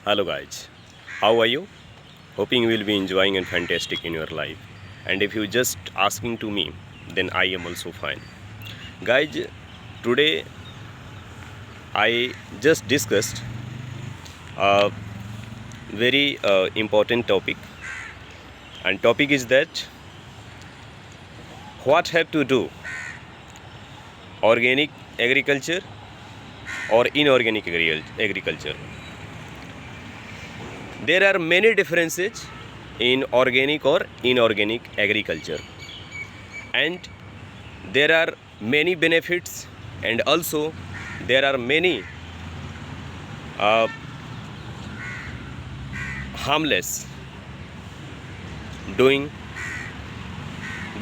Hello guys, how are you? Hoping you will be enjoying and fantastic in your life. And if you just asking to me, then I am also fine. Guys, today I just discussed a very important topic, and topic is that what have to do organic agriculture or inorganic agriculture. There are many differences in organic or inorganic agriculture, and there are many benefits, and also there are many uh, harmless doing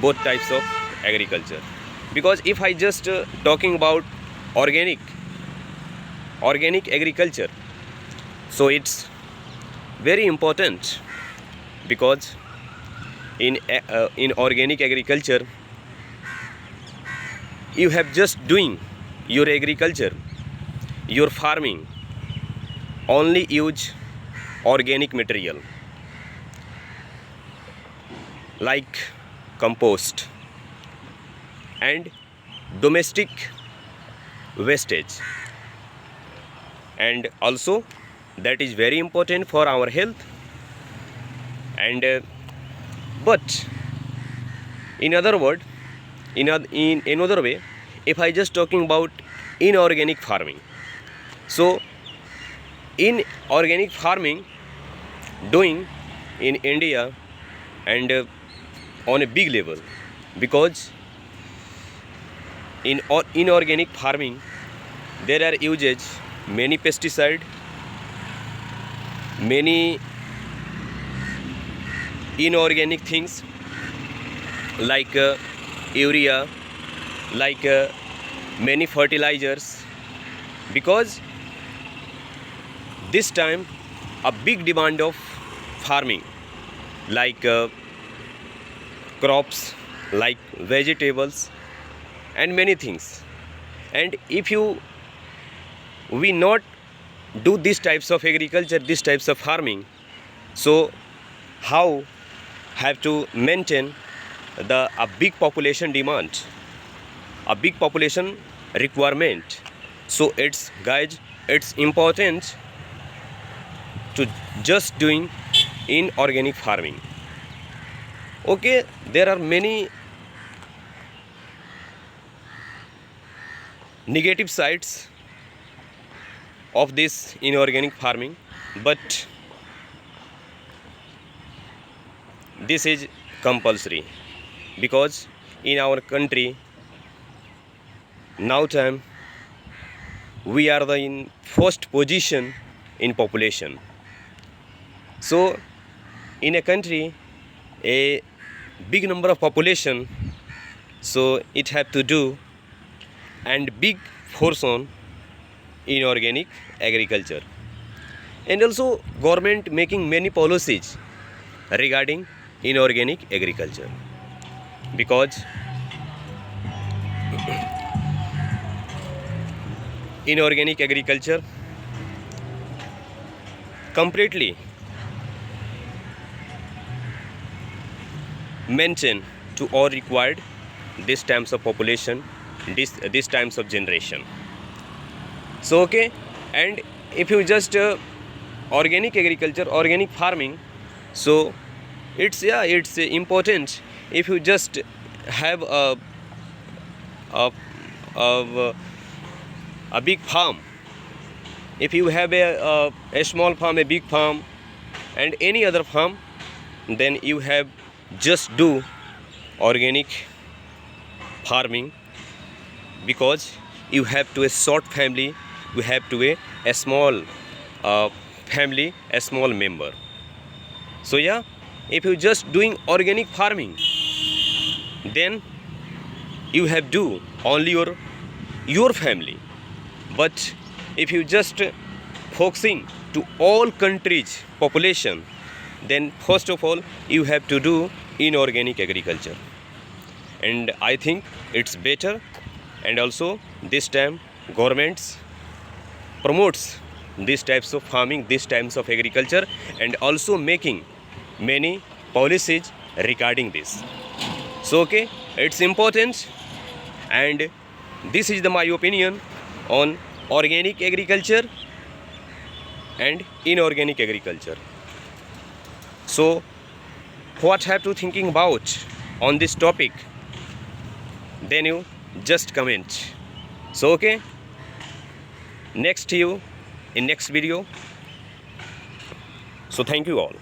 both types of agriculture. Because if I just talking about organic agriculture, so it's very important, because in organic agriculture you have just doing your agriculture, your farming, only use organic material like compost and domestic wastage, and also that is very important for our health. And but in other word, in another way, if I just talking about inorganic farming, so in organic farming doing in India, and on a big level, because in inorganic farming there are uses many pesticide, many inorganic things like urea, like many fertilizers, because this time a big demand of farming like crops, like vegetables and many things. And if we not do these types of agriculture, these types of farming, so how have to maintain a big population demand, a big population requirement. So it's guys, it's important to just doing in organic farming. Okay, there are many negative sides of this inorganic farming, but this is compulsory, because in our country now time we are in first position in population. So in a country a big number of population, so it have to do and big force on inorganic agriculture. And also government making many policies regarding inorganic agriculture, because inorganic agriculture completely maintain to all required these times of population, these times of generation. So okay, and if you just organic agriculture, organic farming, so it's important. If you just have a, a big farm, if you have a small farm, a big farm, and any other farm, then you have just do organic farming, because you have to a short family, you have to a small family, a small member. So yeah, if you just doing organic farming, then you have do only your family. But if you just focusing to all countries population, then first of all you have to do inorganic agriculture. And I think it's better, and also this time governments promotes these types of farming, these types of agriculture, and also making many policies regarding this. So okay, it's important, and this is my opinion on organic agriculture and inorganic agriculture. So what have to thinking about on this topic, then you just comment. So okay, next to you in next video. So thank you all.